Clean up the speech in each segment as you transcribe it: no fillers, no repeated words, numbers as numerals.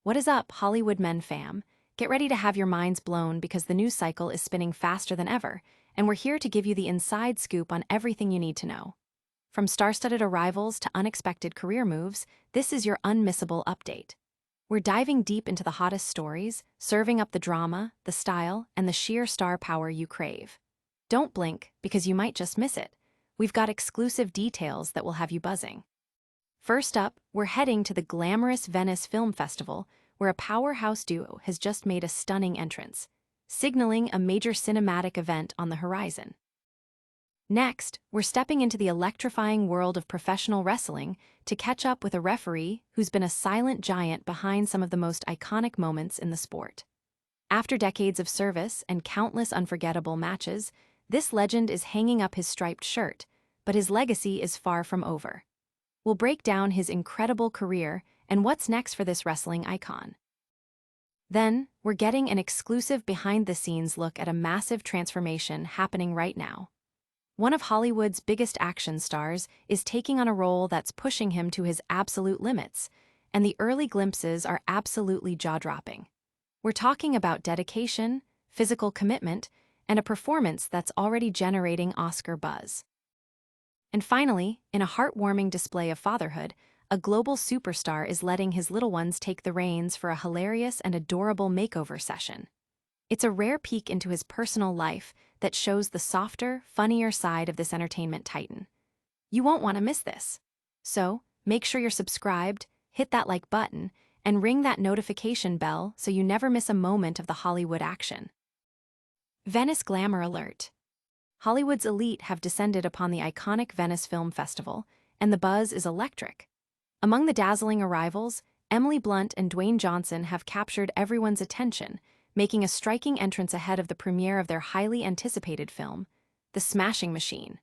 What is up, Hollywood men fam? Get ready to have your minds blown because the news cycle is spinning faster than ever, and we're here to give you the inside scoop on everything you need to know. From star-studded arrivals to unexpected career moves, this is your unmissable update. We're diving deep into the hottest stories, serving up the drama, the style, and the sheer star power you crave. Don't blink, because you might just miss it. We've got exclusive details that will have you buzzing. First up, we're heading to the glamorous Venice Film Festival, where a powerhouse duo has just made a stunning entrance, signaling a major cinematic event on the horizon. Next, we're stepping into the electrifying world of professional wrestling to catch up with a referee who's been a silent giant behind some of the most iconic moments in the sport. After decades of service and countless unforgettable matches, this legend is hanging up his striped shirt, but his legacy is far from over. We'll break down his incredible career and what's next for this wrestling icon. Then, we're getting an exclusive behind-the-scenes look at a massive transformation happening right now. One of Hollywood's biggest action stars is taking on a role that's pushing him to his absolute limits, and the early glimpses are absolutely jaw-dropping. We're talking about dedication, physical commitment, and a performance that's already generating Oscar buzz. And finally, in a heartwarming display of fatherhood, a global superstar is letting his little ones take the reins for a hilarious and adorable makeover session. It's a rare peek into his personal life that shows the softer, funnier side of this entertainment titan. You won't want to miss this. So, make sure you're subscribed, hit that like button, and ring that notification bell so you never miss a moment of the Hollywood action. Venice Glamour Alert. Hollywood's elite have descended upon the iconic Venice Film Festival, and the buzz is electric. Among the dazzling arrivals, Emily Blunt and Dwayne Johnson have captured everyone's attention, making a striking entrance ahead of the premiere of their highly anticipated film, The Smashing Machine.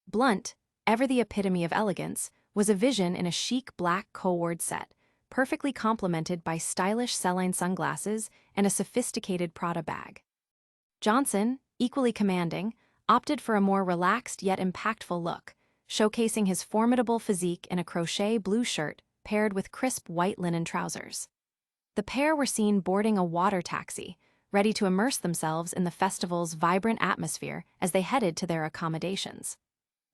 Blunt, ever the epitome of elegance, was a vision in a chic black co-ward set, perfectly complemented by stylish Celine sunglasses and a sophisticated Prada bag. Johnson, equally commanding, opted for a more relaxed yet impactful look, showcasing his formidable physique in a crochet blue shirt paired with crisp white linen trousers. The pair were seen boarding a water taxi, ready to immerse themselves in the festival's vibrant atmosphere as they headed to their accommodations.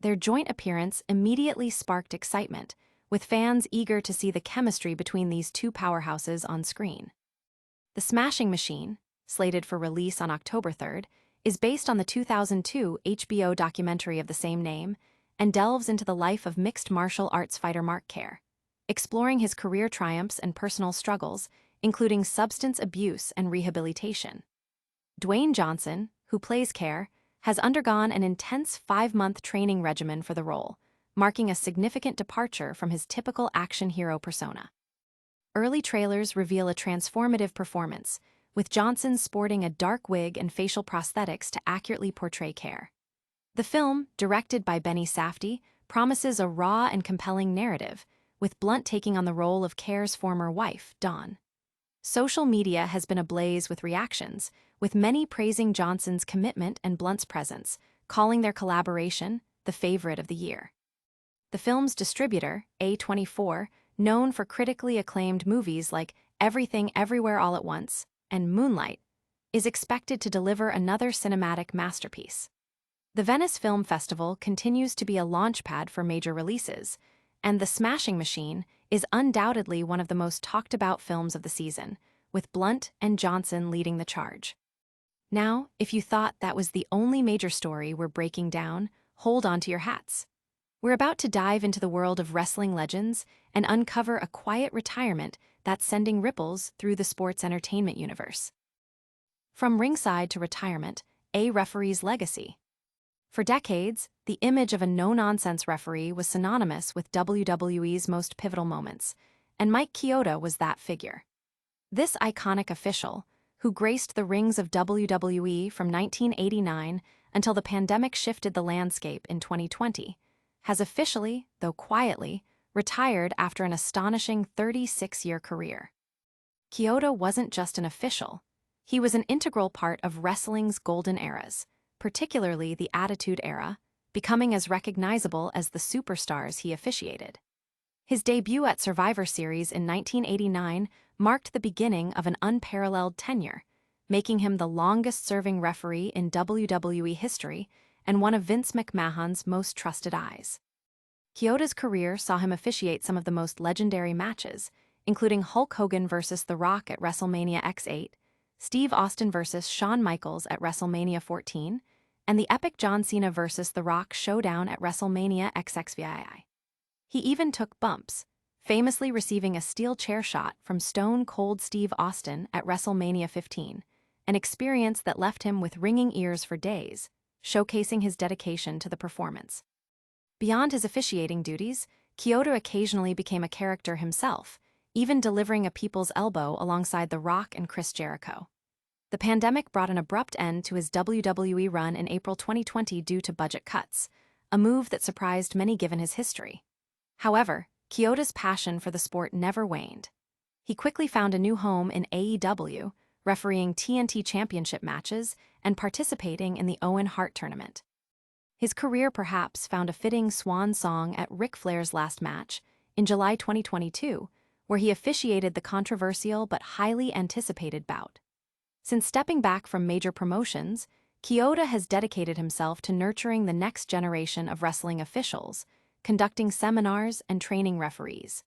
Their joint appearance immediately sparked excitement, with fans eager to see the chemistry between these two powerhouses on screen. The Smashing Machine, slated for release on October 3rd, is based on the 2002 HBO documentary of the same name and delves into the life of mixed martial arts fighter Mark Kerr, exploring his career triumphs and personal struggles, including substance abuse and rehabilitation. Dwayne Johnson, who plays Kerr, has undergone an intense 5-month training regimen for the role, marking a significant departure from his typical action hero persona. Early trailers reveal a transformative performance, with Johnson sporting a dark wig and facial prosthetics to accurately portray Kerr. The film, directed by Benny Safdie, promises a raw and compelling narrative, with Blunt taking on the role of Kerr's former wife, Dawn. Social media has been ablaze with reactions, with many praising Johnson's commitment and Blunt's presence, calling their collaboration the favorite of the year. The film's distributor, A24, known for critically acclaimed movies like Everything Everywhere All at Once and Moonlight, is expected to deliver another cinematic masterpiece. The Venice Film Festival continues to be a launchpad for major releases, and The Smashing Machine is undoubtedly one of the most talked-about films of the season, with Blunt and Johnson leading the charge. Now, if you thought that was the only major story we're breaking down, hold on to your hats. We're about to dive into the world of wrestling legends and uncover a quiet retirement that's sending ripples through the sports entertainment universe. From ringside to retirement, a referee's legacy. For decades, the image of a no-nonsense referee was synonymous with WWE's most pivotal moments, and Mike Chioda was that figure. This iconic official, who graced the rings of WWE from 1989 until the pandemic shifted the landscape in 2020, has officially, though quietly, retired after an astonishing 36-year career. Chioda wasn't just an official. He was an integral part of wrestling's golden eras, particularly the Attitude Era, becoming as recognizable as the superstars he officiated. His debut at Survivor Series in 1989 marked the beginning of an unparalleled tenure, making him the longest-serving referee in WWE history and one of Vince McMahon's most trusted eyes. Chioda's career saw him officiate some of the most legendary matches, including Hulk Hogan vs. The Rock at WrestleMania X8, Steve Austin vs. Shawn Michaels at WrestleMania 14, and the epic John Cena vs. The Rock showdown at WrestleMania XXVII. He even took bumps, famously receiving a steel chair shot from Stone Cold Steve Austin at WrestleMania 15, an experience that left him with ringing ears for days, showcasing his dedication to the performance. Beyond his officiating duties, Chioda occasionally became a character himself, even delivering a people's elbow alongside The Rock and Chris Jericho. The pandemic brought an abrupt end to his WWE run in April 2020 due to budget cuts, a move that surprised many given his history. However, Chioda's passion for the sport never waned. He quickly found a new home in AEW, refereeing TNT Championship matches and participating in the Owen Hart tournament. His career perhaps found a fitting swan song at Ric Flair's last match in July 2022, where he officiated the controversial but highly anticipated bout. Since stepping back from major promotions, Chioda has dedicated himself to nurturing the next generation of wrestling officials, conducting seminars and training referees.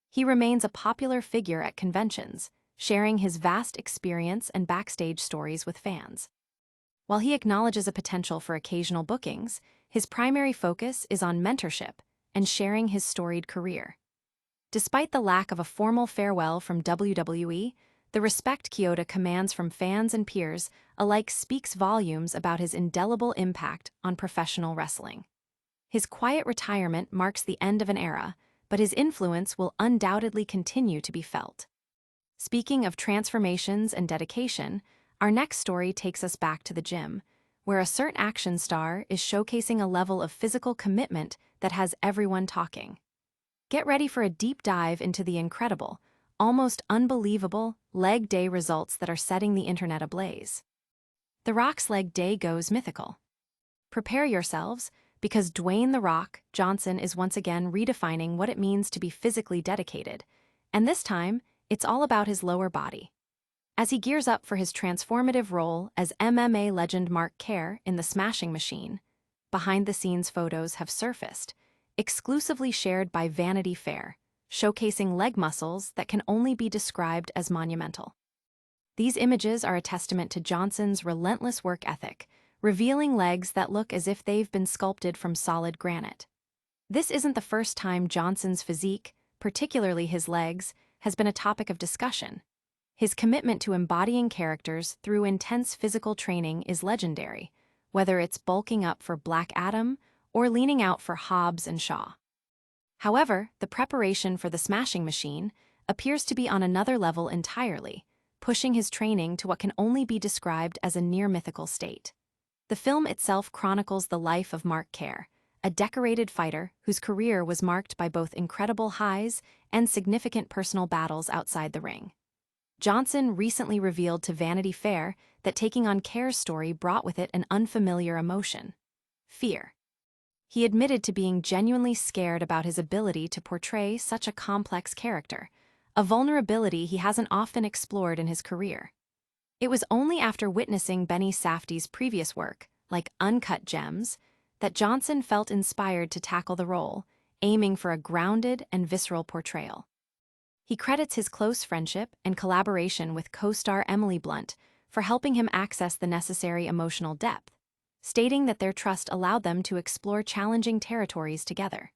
He remains a popular figure at conventions, sharing his vast experience and backstage stories with fans. While he acknowledges a potential for occasional bookings, his primary focus is on mentorship and sharing his storied career. Despite the lack of a formal farewell from WWE, the respect Chioda commands from fans and peers alike speaks volumes about his indelible impact on professional wrestling. His quiet retirement marks the end of an era, but his influence will undoubtedly continue to be felt. Speaking of transformations and dedication, our next story takes us back to the gym, where a certain action star is showcasing a level of physical commitment that has everyone talking. Get ready for a deep dive into the incredible, almost unbelievable leg day results that are setting the internet ablaze. The Rock's leg day goes mythical. Prepare yourselves, because Dwayne "The Rock" Johnson is once again redefining what it means to be physically dedicated, and this time, it's all about his lower body. As he gears up for his transformative role as MMA legend Mark Kerr in The Smashing Machine, behind-the-scenes photos have surfaced, exclusively shared by Vanity Fair, showcasing leg muscles that can only be described as monumental. These images are a testament to Johnson's relentless work ethic, revealing legs that look as if they've been sculpted from solid granite. This isn't the first time Johnson's physique, particularly his legs, has been a topic of discussion. His commitment to embodying characters through intense physical training is legendary, whether it's bulking up for Black Adam or leaning out for Hobbs and Shaw. However, the preparation for The Smashing Machine appears to be on another level entirely, pushing his training to what can only be described as a near-mythical state. The film itself chronicles the life of Mark Kerr, a decorated fighter whose career was marked by both incredible highs and significant personal battles outside the ring. Johnson recently revealed to Vanity Fair that taking on Kerr's story brought with it an unfamiliar emotion: fear. He admitted to being genuinely scared about his ability to portray such a complex character, a vulnerability he hasn't often explored in his career. It was only after witnessing Benny Safdie's previous work, like Uncut Gems, that Johnson felt inspired to tackle the role, aiming for a grounded and visceral portrayal. He credits his close friendship and collaboration with co-star Emily Blunt for helping him access the necessary emotional depth, stating that their trust allowed them to explore challenging territories together.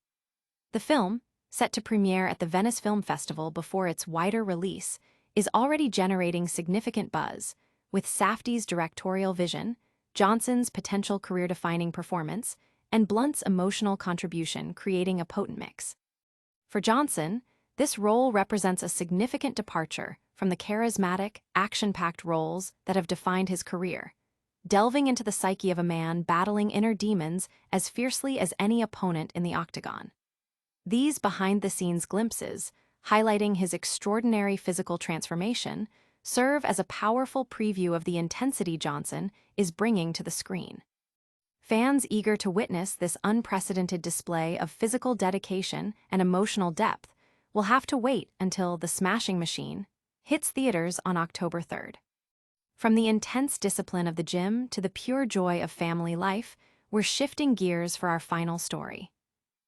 The film, set to premiere at the Venice Film Festival before its wider release, is already generating significant buzz, with Safdie's directorial vision, Johnson's potential career-defining performance, and Blunt's emotional contribution creating a potent mix. For Johnson, this role represents a significant departure from the charismatic, action-packed roles that have defined his career, delving into the psyche of a man battling inner demons as fiercely as any opponent in the octagon. These behind-the-scenes glimpses, highlighting his extraordinary physical transformation, serve as a powerful preview of the intensity Johnson is bringing to the screen. Fans eager to witness this unprecedented display of physical dedication and emotional depth will have to wait until The Smashing Machine hits theaters on October 3rd. From the intense discipline of the gym to the pure joy of family life, we're shifting gears for our final story.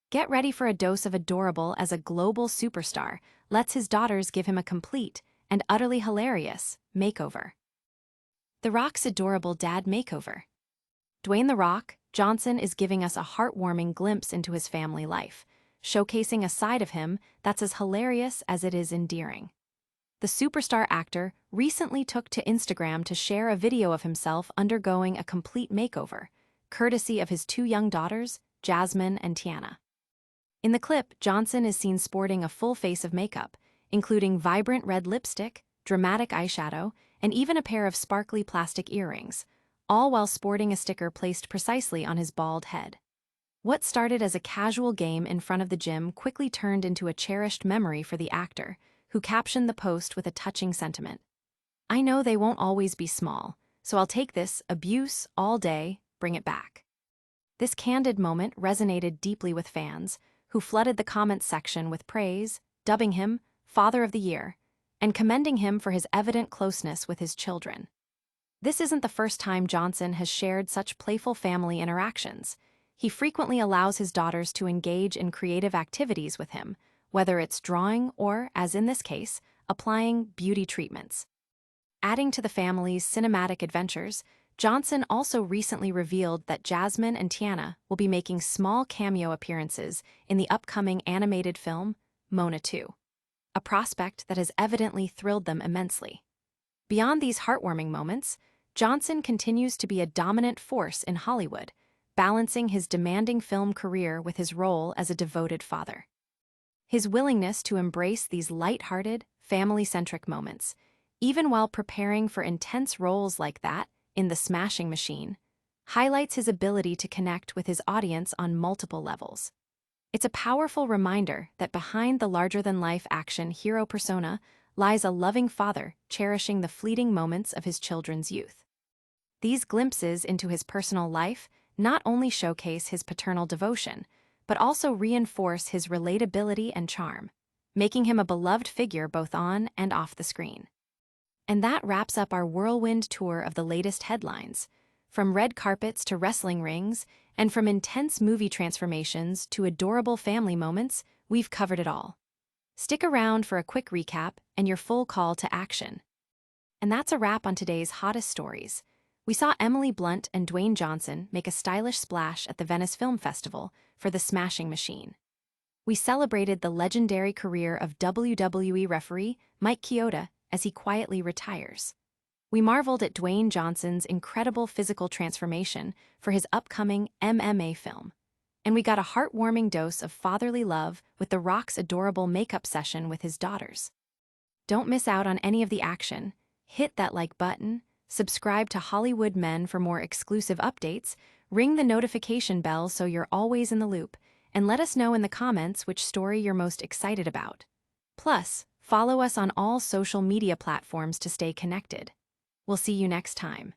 Get ready for a dose of adorable as a global superstar lets his daughters give him a complete and utterly hilarious makeover. The Rock's adorable dad makeover. Dwayne "The Rock" Johnson is giving us a heartwarming glimpse into his family life, showcasing a side of him that's as hilarious as it is endearing. The superstar actor recently took to Instagram to share a video of himself undergoing a complete makeover, courtesy of his two young daughters, Jasmine and Tiana. In the clip, Johnson is seen sporting a full face of makeup, including vibrant red lipstick, dramatic eyeshadow, and even a pair of sparkly plastic earrings, all while sporting a sticker placed precisely on his bald head. What started as a casual game in front of the gym quickly turned into a cherished memory for the actor, who captioned the post with a touching sentiment. "I know they won't always be small, so I'll take this abuse all day, bring it back." This candid moment resonated deeply with fans, who flooded the comments section with praise, dubbing him Father of the Year, and commending him for his evident closeness with his children. This isn't the first time Johnson has shared such playful family interactions. He frequently allows his daughters to engage in creative activities with him, whether it's drawing or, as in this case, applying beauty treatments. Adding to the family's cinematic adventures, Johnson also recently revealed that Jasmine and Tiana will be making small cameo appearances in the upcoming animated film, Mona 2, a prospect that has evidently thrilled them immensely. Beyond these heartwarming moments, Johnson continues to be a dominant force in Hollywood, balancing his demanding film career with his role as a devoted father. His willingness to embrace these light-hearted, family-centric moments, even while preparing for intense roles like that in The Smashing Machine, highlights his ability to connect with his audience on multiple levels. It's a powerful reminder that behind the larger-than-life action hero persona lies a loving father cherishing the fleeting moments of his children's youth. These glimpses into his personal life not only showcase his paternal devotion, but also reinforce his relatability and charm, making him a beloved figure both on and off the screen. And that wraps up our whirlwind tour of the latest headlines. From red carpets to wrestling rings, and from intense movie transformations to adorable family moments, we've covered it all. Stick around for a quick recap and your full call to action. And that's a wrap on today's hottest stories. We saw Emily Blunt and Dwayne Johnson make a stylish splash at the Venice Film Festival for The Smashing Machine. We celebrated the legendary career of WWE referee Mike Chioda as he quietly retires. We marveled at Dwayne Johnson's incredible physical transformation for his upcoming MMA film. And we got a heartwarming dose of fatherly love with The Rock's adorable makeup session with his daughters. Don't miss out on any of the action. Hit that like button, subscribe to Hollywood Men for more exclusive updates, ring the notification bell so you're always in the loop, and let us know in the comments which story you're most excited about. Plus, follow us on all social media platforms to stay connected. We'll see you next time.